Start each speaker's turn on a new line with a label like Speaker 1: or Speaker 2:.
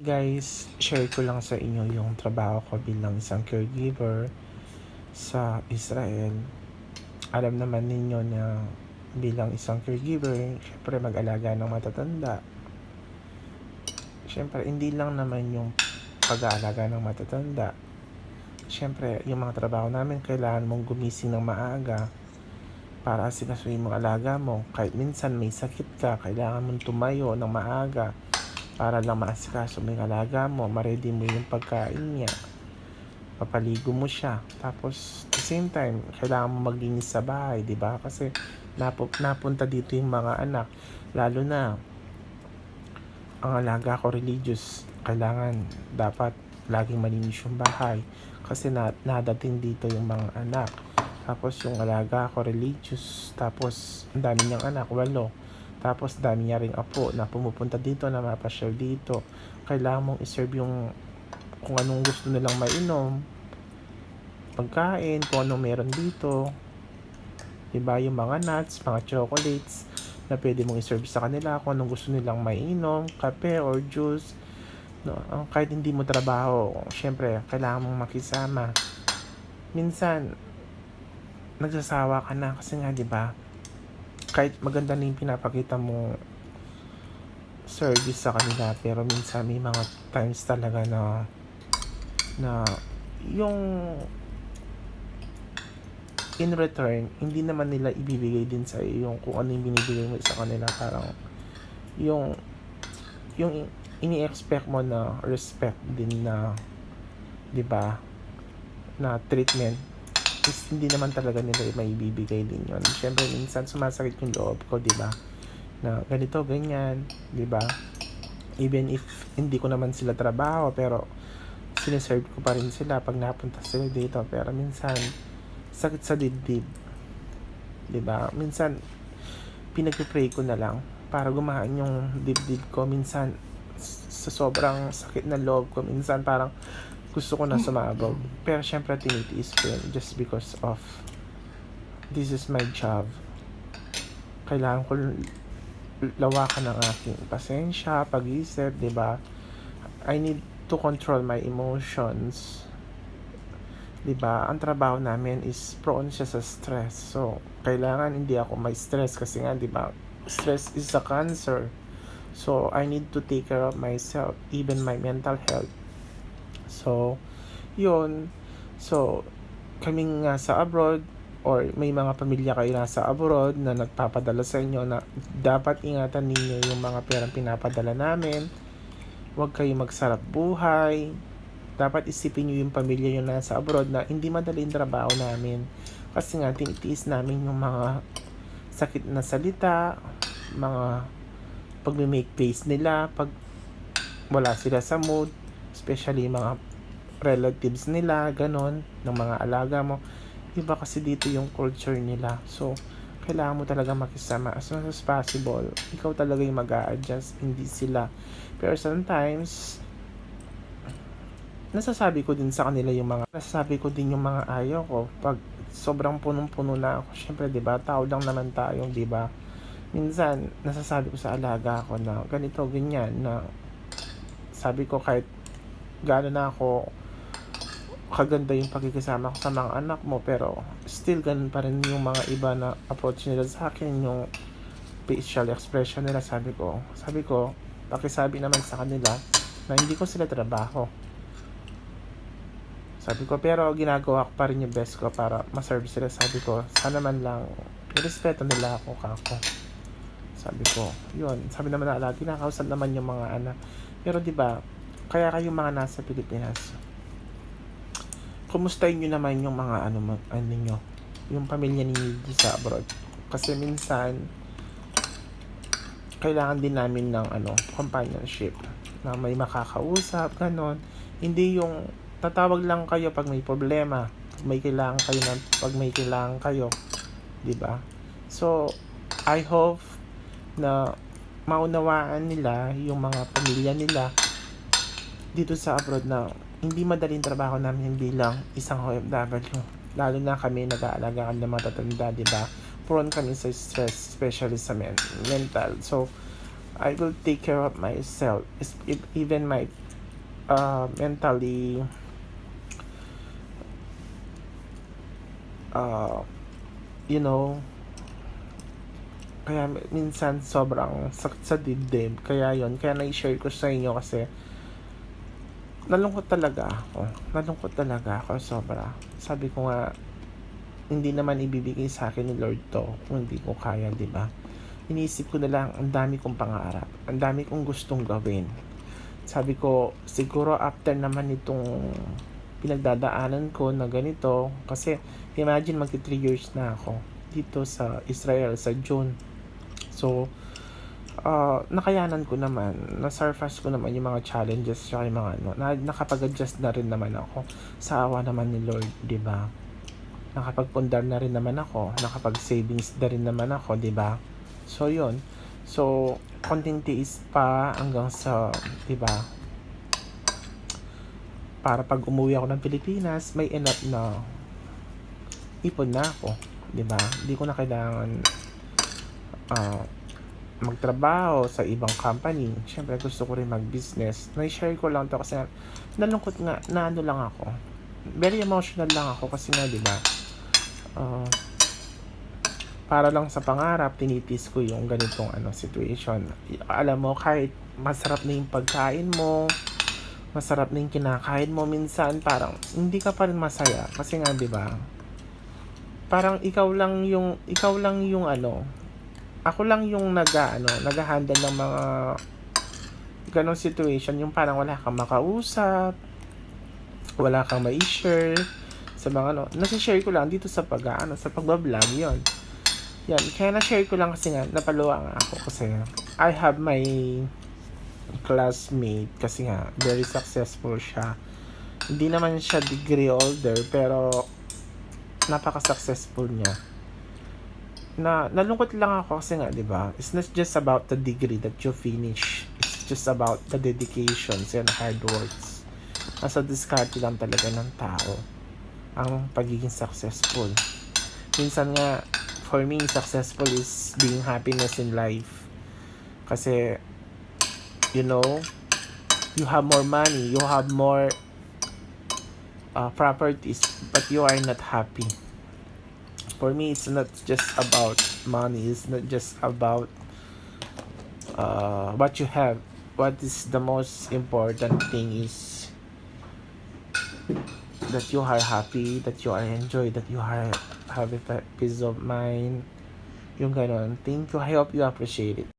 Speaker 1: Guys, share ko lang sa inyo yung trabaho ko bilang isang caregiver sa Israel. Alam naman ninyo na bilang isang caregiver, syempre mag-alaga ng matatanda. Syempre, hindi lang naman yung pag-aalaga ng matatanda. Syempre, yung mga trabaho namin, kailangan mong gumising ng maaga para asikasuhin mong alaga mo. Kahit minsan may sakit ka, kailangan mong tumayo ng maaga para lang maasikaso mo yung alaga mo, ma-ready mo yung pagkain niya, papaligo mo siya. Tapos, at the same time, kailangan mo maglinis sa bahay, di ba? Kasi napunta dito yung mga anak. Lalo na, ang alaga ko religious. Kailangan, dapat, laging malinis yung bahay. Kasi nadating dito yung mga anak. Tapos, yung alaga ko religious. Tapos, ang dami niyang anak, 8. Tapos dami niya ring apo na pumupunta dito, na mapasyal dito. Kailangan mong iserve yung kung anong gusto nilang mainom, pagkain, kung anong meron dito. Diba, yung mga nuts, mga chocolates na pwede mong iserve sa kanila, kung anong gusto nilang mainom, kape or juice. No, kahit hindi mo trabaho, syempre, kailangan mong makisama. Minsan, nagsasawa ka na kasi nga, diba, kahit maganda na yung pinapakita mo service sa kanila, pero minsan may mga times talaga na yung in return, hindi naman nila ibibigay din sa iyo yung kung ano yung binibigay mo sa kanila. Parang yung ini-expect mo na respect din na, di ba, na treatment is hindi naman talaga nila maibibigay din yun. Syempre minsan sumasakit yung loob ko, di ba, na ganito, ganyan, di ba? Even if hindi ko naman sila trabaho, pero sineserve ko pa rin sila pag napunta sila dito. Pero minsan sakit sa dibdib, di ba? Minsan pinag-pray ko na lang para gumaan yung dibdib ko. Minsan sa sobrang sakit na loob ko, minsan parang gusto ko na sumabog. Pero syempre tinitiis ko yun just because of this is my job. Kailangan ko lawakan ng aking pasensya, pag-isip, di ba? I need to control my emotions. Di ba? Ang trabaho namin is prone siya sa stress. So, kailangan hindi ako may stress kasi nga, di ba? Stress is a cancer. So, I need to take care of myself, even my mental health. So, yun. So, kami nga sa abroad, or may mga pamilya kayo nasa abroad na nagpapadala sa inyo, na dapat ingatan ninyo yung mga perang pinapadala namin. Huwag kayo magsarap buhay. Dapat isipin nyo yung pamilya yung nasa abroad na hindi madali yung trabaho namin. Kasi nga, tinitiis namin yung mga sakit na salita, mga pag-make face nila, pag wala sila sa mood, especially mga relatives nila, ganon, ng mga alaga mo. Iba kasi dito yung culture nila. So, kailangan mo talaga makisama as much as possible. Ikaw talaga yung mag-a-adjust, hindi sila. Pero sometimes, nasasabi ko din yung mga ayaw ko. Pag sobrang punong-puno na ako, syempre, diba, tao lang naman tayo, diba? Minsan, nasasabi ko sa alaga ko na ganito, ganyan, na sabi ko kahit gano'n na ako kaganda yung pagkikisama ko sa mga anak mo, pero still ganun pa rin yung mga iba na approach nila sa akin, yung facial expression nila. Sabi ko, pakisabi naman sa kanila na hindi ko sila trabaho. Sabi ko, pero ginagawa ko pa rin yung best ko para ma-serve sila. Sabi ko, sana man lang irespeto nila ako, kako. Sabi ko, yun. Sabi naman na lagi, kinakausap naman yung mga anak. Pero diba, kaya kayong mga nasa Pilipinas, kumustahin nyo naman yung mga ninyo, yung pamilya ninyo sa abroad. Kasi minsan, kailangan din namin ng companionship, na may makakausap, ganon. Hindi yung tatawag lang kayo pag may problema, pag may kailangan kayo, diba? So, I hope na maunawaan nila yung mga pamilya nila dito sa abroad na hindi madaling trabaho namin bilang isang OFW. Lalo na kami nag-aalaga ng mga tatanda, diba? Prone kami sa stress, especially sa mental. So, I will take care of myself, even my mentally uh, you know, kaya minsan sobrang sakit sa dibdib. Kaya yon, kaya na-share ko sa inyo kasi nalungkot talaga ako sobra. Sabi ko nga, hindi naman ibibigay sa akin ni Lord 'to kung hindi ko kaya, 'di ba? Iniisip ko na lang, ang dami kong pangarap, ang dami kong gustong gawin. Sabi ko, siguro after naman itong pinagdadaanan ko na ganito, kasi imagine magti 3 years na ako dito sa Israel sa June. So, nakayanan ko naman, na-surpass ko naman yung mga challenges tsaka yung mga nakapag-adjust na rin naman ako sa awa naman ni Lord, 'di ba? Nakapagpundar na rin naman ako, nakapag-savings na rin naman ako, 'di ba? So, 'yun. So, konting tiis pa hanggang sa, 'di ba? Para pag umuwi ako ng Pilipinas, may enough na ipon na ako, 'di ba? Hindi ko na kailangan magtrabaho sa ibang company. Siyempre gusto ko rin mag-business. Na-share ko lang to kasi nalungkot nga na ano lang ako. Very emotional lang ako kasi nga, 'di ba? Para lang sa pangarap, tinitis ko yung ganitong situation. Alam mo, kahit masarap na yung pagkain mo, masarap na yung kinakain mo, minsan parang hindi ka pa rin masaya kasi nga, 'di ba? Parang ikaw lang yung ako lang yung nag-handle ng mga ganong situation, yung parang wala kang makausap, wala kang ma-share sa mga nasi-share ko lang dito sa sa pagba-vlog yon. Yan, kaya na-share ko lang kasi nga napaluwa nga ako kasi I have my classmate kasi nga very successful siya. Hindi naman siya degree holder pero napaka-successful niya. Nalungkot lang ako kasi nga, 'di ba? It's not just about the degree that you finish. It's just about the dedications and hard works. Nasa diskarte lang talaga ng tao ang pagiging successful. Minsan nga, for me, successful is being happiness in life. Kasi, you know, you have more money, you have more properties, but you are not happy. For me, it's not just about money. It's not just about what you have. What is the most important thing is that you are happy, that you are enjoy, that you are have a peace of mind. Yung ganon. Thank you. I hope you appreciate it.